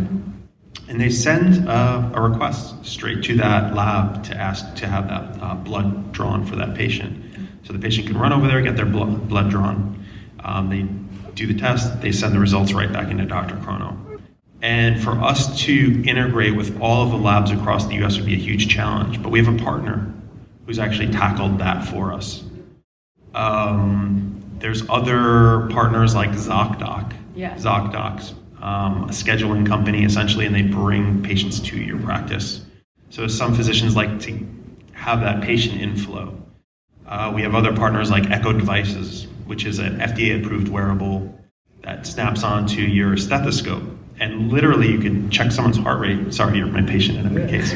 Speaker 10: And they send a request straight to that lab to ask to have that blood drawn for that patient. So the patient can run over there, get their blood drawn. They do the test, they send the results right back into drchrono. And for us to integrate with all of the labs across the US would be a huge challenge, but we have a partner who's actually tackled that for us. There's other partners like ZocDoc.
Speaker 8: Yeah.
Speaker 10: ZocDoc's a scheduling company essentially, and they bring patients to your practice. So some physicians like to have that patient inflow. We have other partners like Echo Devices, which is an FDA-approved wearable that snaps onto your stethoscope. And literally you can check someone's heart rate. Sorry, you're my patient in every case.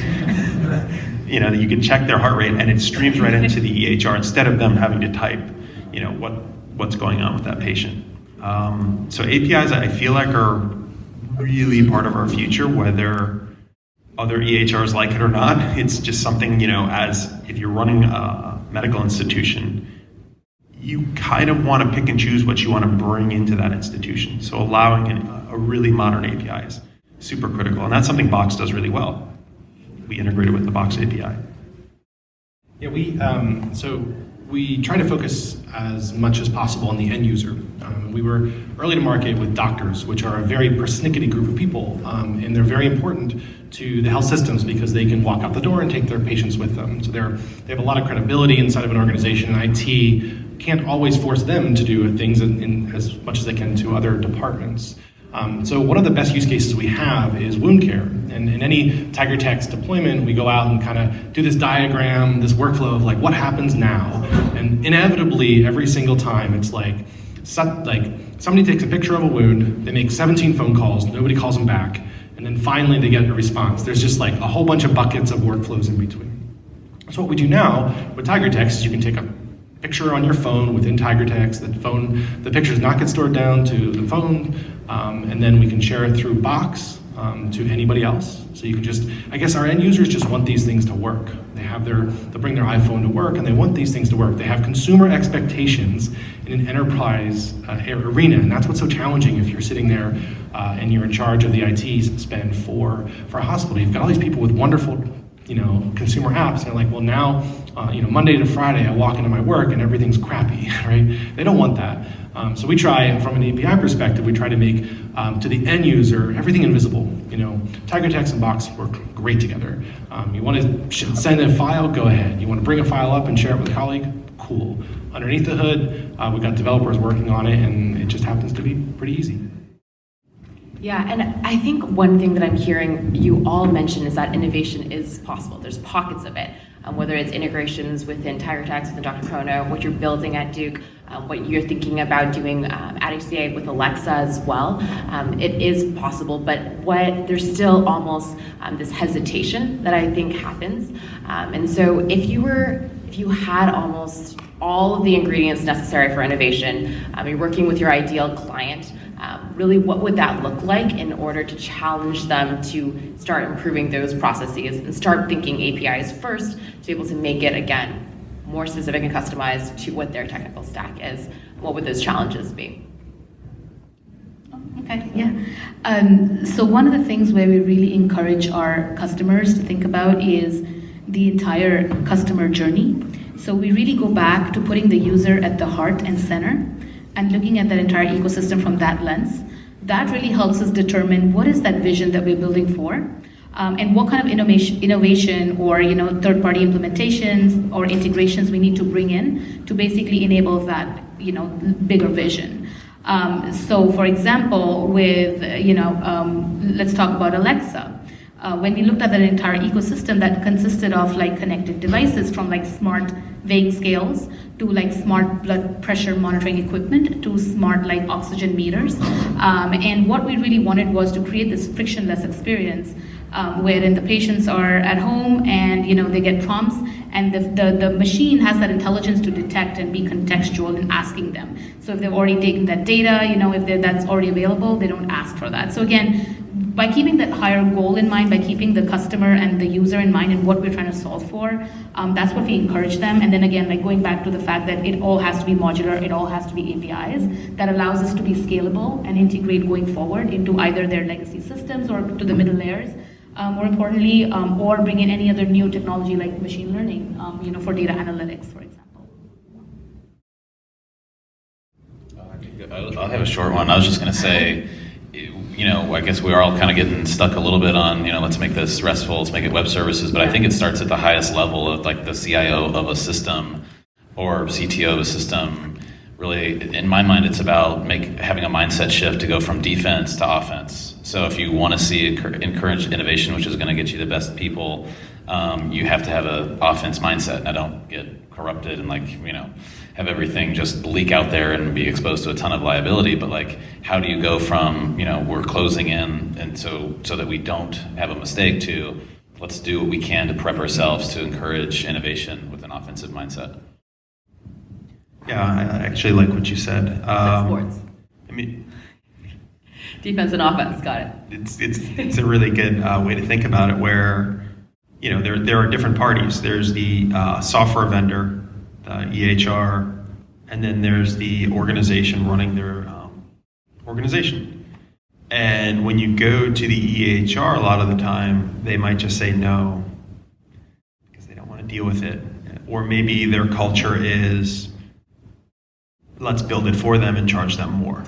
Speaker 10: You can check their heart rate and it streams right into the EHR instead of them having to type, what's going on with that patient. So APIs, I feel like, are really part of our future, whether other EHRs like it or not. It's just something, as if you're running a medical institution, you kind of want to pick and choose what you want to bring into that institution. So allowing a really modern API is super critical, and that's something Box does really well. We integrated with the Box API.
Speaker 9: Yeah, we try to focus as much as possible on the end user. We were early to market with doctors, which are a very persnickety group of people, and they're very important to the health systems because they can walk out the door and take their patients with them. So they have a lot of credibility inside of an organization, and IT can't always force them to do things in as much as they can to other departments. So one of the best use cases we have is wound care. And in any TigerText deployment, we go out and kind of do this diagram, this workflow of like what happens now. And inevitably, every single time, it's like somebody takes a picture of a wound, they make 17 phone calls, nobody calls them back, and then finally they get a response. There's just like a whole bunch of buckets of workflows in between. So what we do now with TigerText is you can take a picture on your phone within TigerText. The picture does not get stored down to the phone, and then we can share it through Box to anybody else. So you can I guess our end users just want these things to work. They bring their iPhone to work and they want these things to work. They have consumer expectations in an enterprise arena, and that's what's so challenging if you're sitting there and you're in charge of the IT spend for a hospital. You've got all these people with wonderful consumer apps, and they're like, well, now, Monday to Friday, I walk into my work and everything's crappy, right? They don't want that. So we try, from an API perspective, we try to make, to the end user, everything invisible. TigerText and Box work great together. You want to send a file, go ahead. You want to bring a file up and share it with a colleague, cool. Underneath the hood, we've got developers working on it, and it just happens to be pretty easy.
Speaker 8: Yeah, and I think one thing that I'm hearing you all mention is that innovation is possible. There's pockets of it, whether it's integrations within TigerText, within drchrono, what you're building at Duke, what you're thinking about doing at HCA with Alexa as well. It is possible, but there's still almost this hesitation that I think happens. And so if you had almost all of the ingredients necessary for innovation, you're working with your ideal client, really what would that look like in order to challenge them to start improving those processes and start thinking APIs first to be able to make it, again, more specific and customized to what their technical stack is? What would those challenges be?
Speaker 12: Okay, yeah. So one of the things where we really encourage our customers to think about is the entire customer journey. So we really go back to putting the user at the heart and center and looking at that entire ecosystem from that lens. That really helps us determine what is that vision that we're building for, and what kind of innovation or third-party implementations or integrations we need to bring in to basically enable that bigger vision. So for example, with let's talk about Alexa. When we looked at that entire ecosystem that consisted of connected devices from smart weight scales to smart blood pressure monitoring equipment to smart oxygen meters. And what we really wanted was to create this frictionless experience wherein the patients are at home and they get prompts and the machine has that intelligence to detect and be contextual in asking them. So if they've already taken that data, if that's already available, they don't ask for that. So again, by keeping that higher goal in mind, by keeping the customer and the user in mind and what we're trying to solve for, that's what we encourage them. And then again, going back to the fact that it all has to be modular, it all has to be APIs, that allows us to be scalable and integrate going forward into either their legacy systems or to the middle layers, more importantly, or bring in any other new technology like machine learning, for data analytics, for example.
Speaker 11: I'll have a short one. I was just going to say, I guess we're all kind of getting stuck a little bit on, let's make this RESTful, let's make it web services, but I think it starts at the highest level of the CIO of a system or CTO of a system. Really, in my mind, it's about having a mindset shift to go from defense to offense. So if you want to see encourage innovation, which is going to get you the best people, you have to have an offense mindset. Now, don't get corrupted and have everything just leak out there and be exposed to a ton of liability. But how do you go from we're closing in and so that we don't have a mistake to let's do what we can to prep ourselves to encourage innovation with an offensive mindset.
Speaker 10: Yeah, I actually like what you said.
Speaker 8: Sports.
Speaker 10: I mean,
Speaker 8: defense and offense. Got it.
Speaker 10: It's a really good way to think about it. Where there are different parties. There's the software vendor, the EHR, and then there's the organization running their organization. And when you go to the EHR, a lot of the time they might just say no because they don't want to deal with it, or maybe their culture is let's build it for them and charge them more.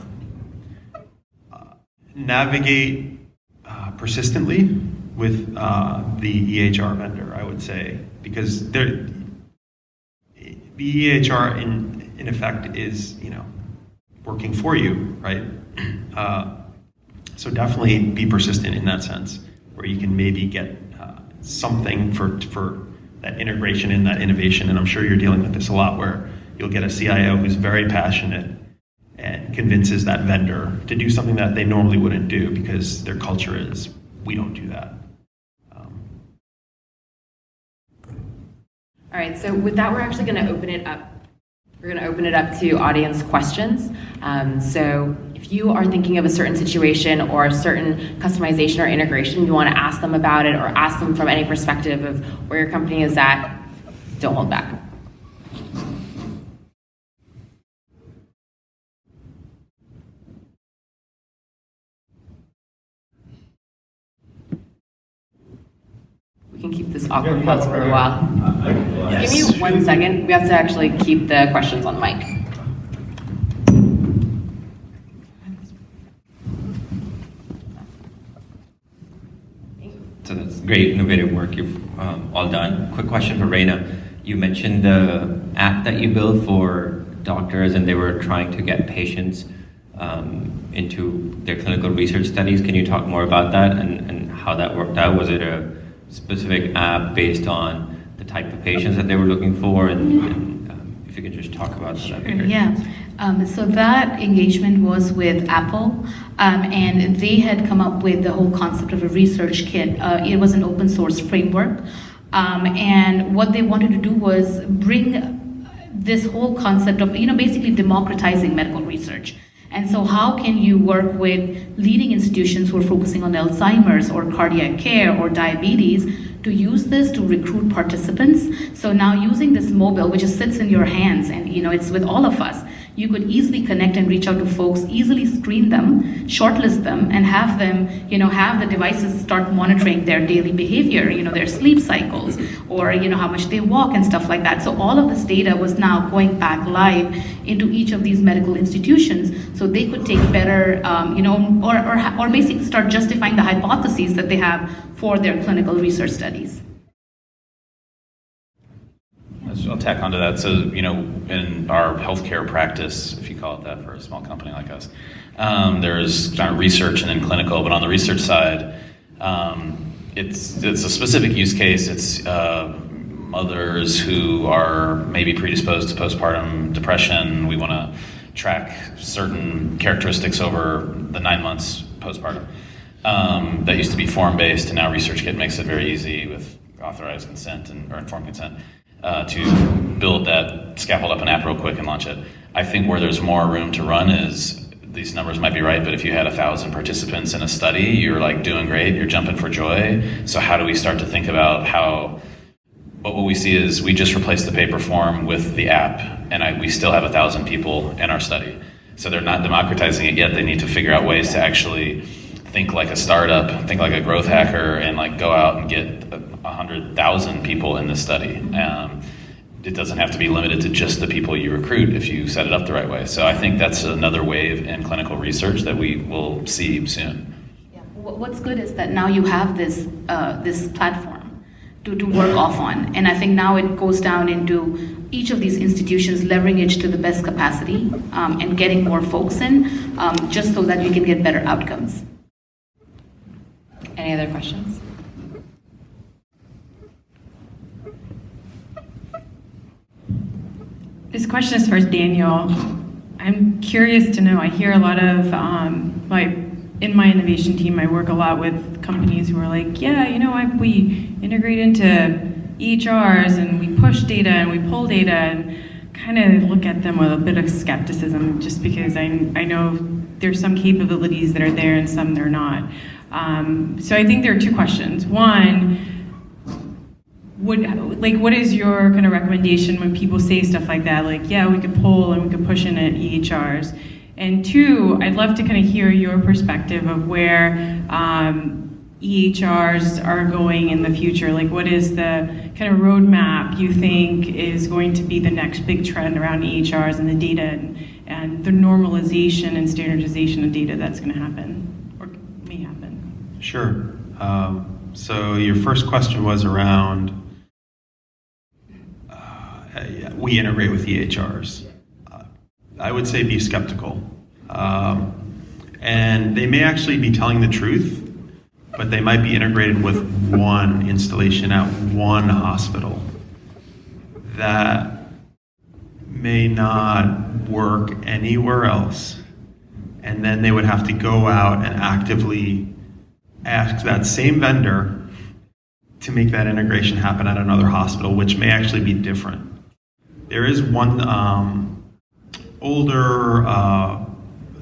Speaker 10: Navigate persistently with the EHR vendor, I would say, because the EHR in effect is working for you, right? So definitely be persistent in that sense, where you can maybe get something for that integration and that innovation. And I'm sure you're dealing with this a lot, where you'll get a CIO who's very passionate and convinces that vendor to do something that they normally wouldn't do because their culture is, we don't do that.
Speaker 8: All right, so with that, we're actually going to open it up. We're going to open it up to audience questions. So if you are thinking of a certain situation or a certain customization or integration, you want to ask them about it or ask them from any perspective of where your company is at, don't hold back. We can keep this awkward pause for a while.
Speaker 5: Yes.
Speaker 8: Give me 1 second. We have to actually keep the questions on mic.
Speaker 13: So that's great, innovative work you've all done. Quick question for Raina. You mentioned the app that you built for doctors, and they were trying to get patients into their clinical research studies. Can you talk more about that and how that worked out? Was it a specific app based on the type of patients that they were looking for? And if you could just talk about that, that'd be great.
Speaker 12: Yeah. So that engagement was with Apple, and they had come up with the whole concept of a research kit. It was an open source framework, and what they wanted to do was bring this whole concept of, basically democratizing medical research. And so how can you work with leading institutions who are focusing on Alzheimer's or cardiac care or diabetes to use this to recruit participants? So now using this mobile, which just sits in your hands and it's with all of us, you could easily connect and reach out to folks, easily screen them, shortlist them, and have them, have the devices start monitoring their daily behavior, their sleep cycles, or how much they walk and stuff like that. So all of this data was now going back live into each of these medical institutions, so they could take better, or basically start justifying the hypotheses that they have for their clinical research studies.
Speaker 11: I'll tack onto that. So, in our healthcare practice, if you call it that for a small company like us, there's kind of research and then clinical. But on the research side, it's a specific use case. It's mothers who are maybe predisposed to postpartum depression. We want to track certain characteristics over the 9 months postpartum. That used to be form-based, and now ResearchKit makes it very easy with authorized consent or informed consent. To build that, scaffold up an app real quick and launch it. I think where there's more room to run is, these numbers might be right, but if you had 1,000 participants in a study, you're like doing great, you're jumping for joy. So how do we start to think about what we see is we just replaced the paper form with the app, and we still have 1,000 people in our study. So they're not democratizing it yet. They need to figure out ways to actually think like a startup, think like a growth hacker, and go out and get 100,000 people in this study. It doesn't have to be limited to just the people you recruit if you set it up the right way. So I think that's another wave in clinical research that we will see soon.
Speaker 12: Yeah. What's good is that now you have this platform to work off on, and I think now it goes down into each of these institutions leveraging it to the best capacity and getting more folks in, just so that we can get better outcomes.
Speaker 8: Any other questions?
Speaker 14: This question is for Daniel. I'm curious to know, I hear a lot of, in my innovation team, I work a lot with companies who are like, we integrate into EHRs and we push data and we pull data, and kind of look at them with a bit of skepticism, just because I know there's some capabilities that are there and some they're not. So I think there are two questions. One, what is your kind of recommendation when people say stuff like that? We could pull and we could push in at EHRs. And two, I'd love to kind of hear your perspective of where EHRs are going in the future. What is the kind of roadmap you think is going to be the next big trend around EHRs and the data and the normalization and standardization of data that's going to happen or may happen?
Speaker 10: Sure. So your first question was around we integrate with EHRs. I would say be skeptical. And they may actually be telling the truth, but they might be integrated with one installation at one hospital that may not work anywhere else. And then they would have to go out and actively ask that same vendor to make that integration happen at another hospital, which may actually be different. There is one older,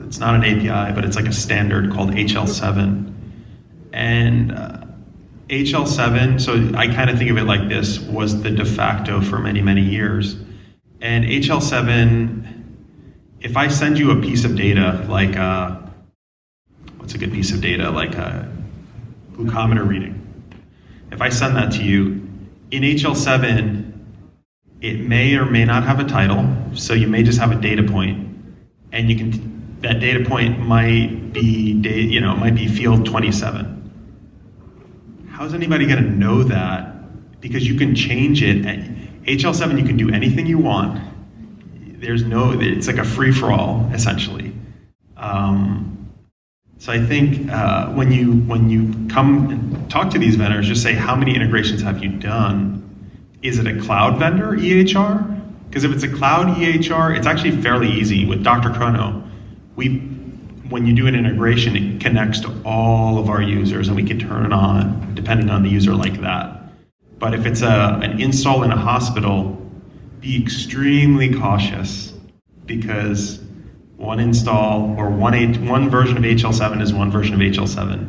Speaker 10: it's not an API, but it's like a standard called HL7. And HL7, so I kind of think of it like this, was the de facto for many, many years. And HL7, if I send you a piece of data, like what's a good piece of data, like a glucometer reading, if I send that to you, in HL7, it may or may not have a title, so you may just have a data point, and that data point might be might be field 27. How's anybody going to know that? Because you can change it. At HL7, you can do anything you want. It's like a free-for-all, essentially. So I think when you come and talk to these vendors, just say, how many integrations have you done? Is it a cloud vendor, EHR? Because if it's a cloud EHR, it's actually fairly easy. With drchrono, when you do an integration, it connects to all of our users, and we can turn it on depending on the user like that. But if it's an install in a hospital, be extremely cautious, because one install or one version of HL7 is one version of HL7.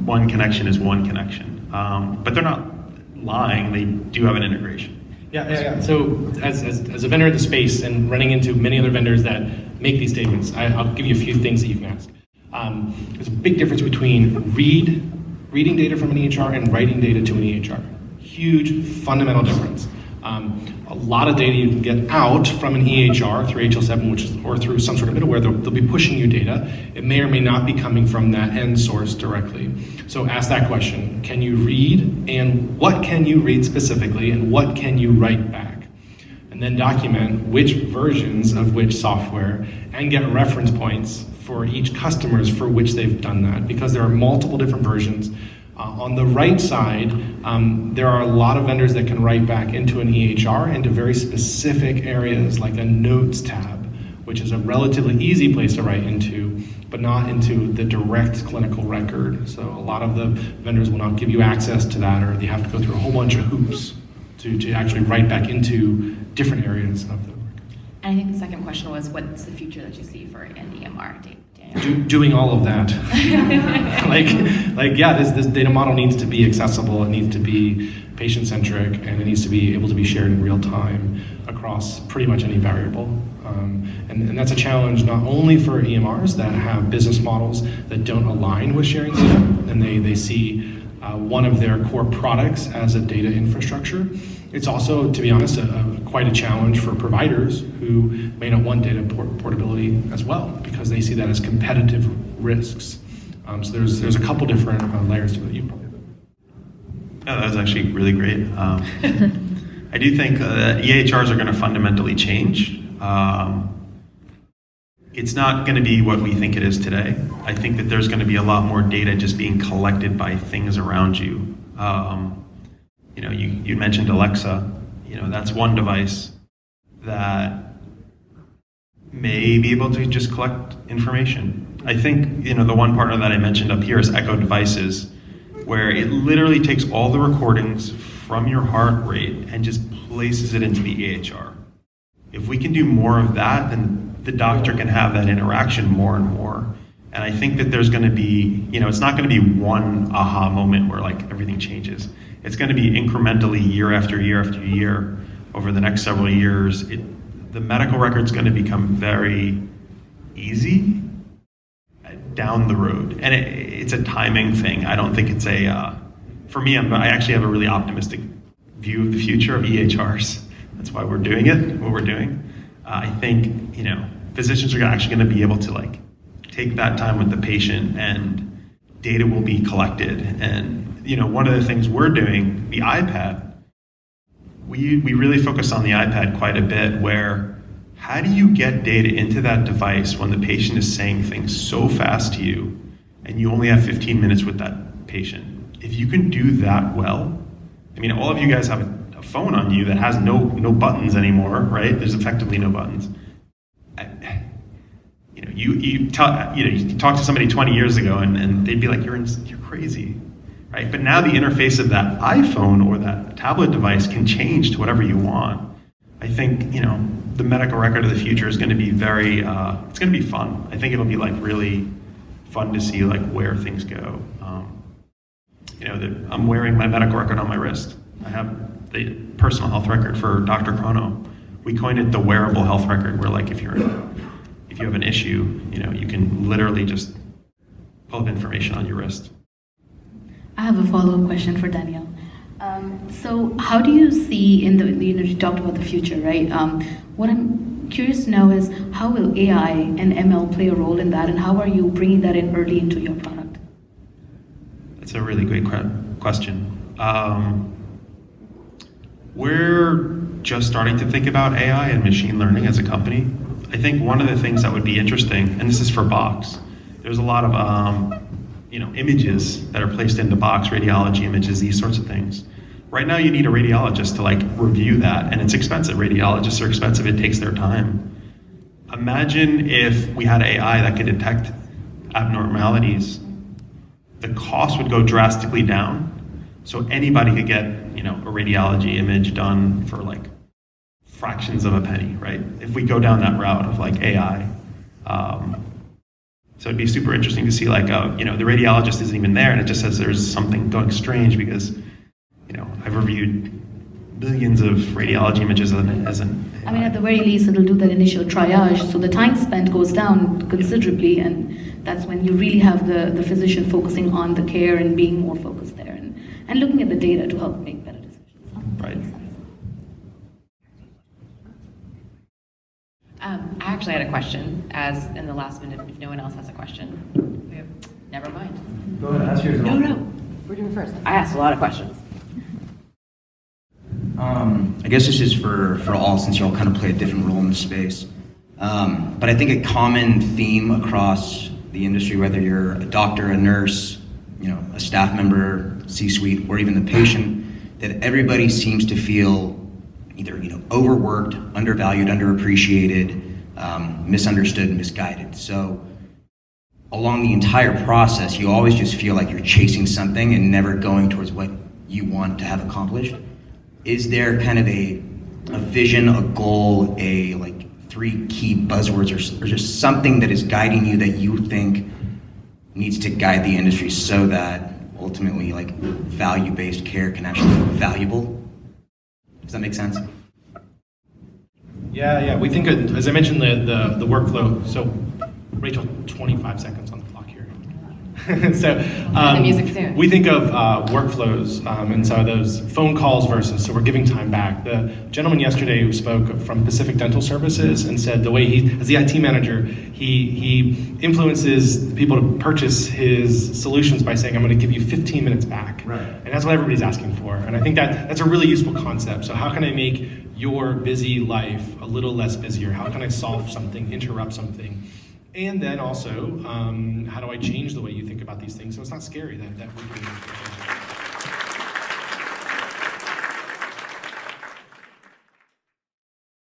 Speaker 10: One connection is one connection. But they're not lying, they do have an integration.
Speaker 9: Yeah. So as a vendor in the space and running into many other vendors that make these statements, I'll give you a few things that you can ask. There's a big difference between reading data from an EHR and writing data to an EHR. Huge fundamental difference. A lot of data you can get out from an EHR through HL7, or through some sort of middleware. They'll be pushing you data. It may or may not be coming from that end source directly. So ask that question. Can you read, and what can you read specifically, and what can you write back? And then document which versions of which software, and get reference points for each customers for which they've done that, because there are multiple different versions. On the right side, there are a lot of vendors that can write back into an EHR into very specific areas, like a notes tab, which is a relatively easy place to write into, but not into the direct clinical record. So a lot of the vendors will not give you access to that, or they have to go through a whole bunch of hoops to actually write back into different areas of the record.
Speaker 8: And I think the second question was, what's the future that you see for NEMR data?
Speaker 9: Doing all of that. This data model needs to be accessible, it needs to be patient-centric, and it needs to be able to be shared in real time across pretty much any variable. And that's a challenge not only for EMRs that have business models that don't align with sharing data, and they see one of their core products as a data infrastructure. It's also, to be honest, quite a challenge for providers who may not want data portability as well, because they see that as competitive risks. So there's a couple different layers to it. You probably.
Speaker 10: Yeah, that was actually really great. I do think EHRs are going to fundamentally change. It's not going to be what we think it is today. I think that there's going to be a lot more data just being collected by things around you. You mentioned Alexa. That's one device that may be able to just collect information. I think, the one partner that I mentioned up here is Echo Devices, where it literally takes all the recordings from your heart rate and just places it into the EHR. If we can do more of that, then the doctor can have that interaction more and more. And I think that there's going to be, it's not going to be one aha moment where everything changes. It's going to be incrementally year after year after year over the next several years. The medical record's going to become very easy down the road. And it's a timing thing. I don't think it's for me, I actually have a really optimistic view of the future of EHRs. That's why we're doing it, what we're doing. I think, physicians are actually going to be able to take that time with the patient, and data will be collected. And, one of the things we're doing, the iPad, we really focus on the iPad quite a bit, where how do you get data into that device when the patient is saying things so fast to you and you only have 15 minutes with that patient? If you can do that well, all of you guys have a phone on you that has no buttons anymore, right? There's effectively no buttons. You talk to somebody 20 years ago and they'd be like, you're crazy, right? But now the interface of that iPhone or that tablet device can change to whatever you want. I think, the medical record of the future is going to be very, it's going to be fun. I think it'll be really fun to see where things go. I'm wearing my medical record on my wrist. I have the personal health record for drchrono. We coined it the wearable health record, where if you have an issue, you can literally just pull up information on your wrist.
Speaker 12: I have a follow-up question for Daniel. So how do you see you talked about the future, right? What I'm curious to know is, how will AI and ML play a role in that, and how are you bringing that in early into your product?
Speaker 10: That's a really great question. We're just starting to think about AI and machine learning as a company. I think one of the things that would be interesting, and this is for Box, there's a lot of images that are placed into Box, radiology images, these sorts of things. Right now you need a radiologist to review that, and it's expensive. Radiologists are expensive, it takes their time. Imagine if we had AI that could detect abnormalities. The cost would go drastically down, so anybody could get a radiology image done for fractions of a penny, right? If we go down that route of AI. So it'd be super interesting to see the radiologist isn't even there and it just says there's something going strange because, I've reviewed billions of radiology images as an
Speaker 12: I mean, at the very least, it'll do that initial triage, so the time spent goes down considerably, and that's when you really have the physician focusing on the care and being more focused there, and looking at the data to help make better decisions.
Speaker 10: Right.
Speaker 8: I actually had a question, as in the last minute, if no one else has a question. Never mind.
Speaker 15: Go ahead, ask yours.
Speaker 8: No, we're doing first. I asked a lot of questions.
Speaker 15: I guess this is for all, since you all kind of play a different role in the space. But I think a common theme across the industry, whether you're a doctor, a nurse, a staff member, C-suite, or even the patient, that everybody seems to feel either overworked, undervalued, underappreciated, misunderstood, misguided. So along the entire process, you always just feel like you're chasing something and never going towards what you want to have accomplished. Is there kind of a vision, a goal, like 3 key buzzwords, or just something that is guiding you that you think needs to guide the industry so that ultimately like value-based care can actually be valuable? Does that make sense?
Speaker 9: Yeah. We think, as I mentioned, the workflow. So, Rachel, 25 seconds on the clock here. So,
Speaker 8: the music soon.
Speaker 9: We think of workflows, and so those phone calls versus, so we're giving time back. The gentleman yesterday who spoke from Pacific Dental Services and said the way as the IT manager, he influences people to purchase his solutions by saying, I'm going to give you 15 minutes back.
Speaker 15: Right.
Speaker 9: And that's what everybody's asking for. And I think that's a really useful concept. So how can I make your busy life a little less busier? How can I solve something, interrupt something? And then also, how do I change the way you think about these things so it's not scary that we're doing this?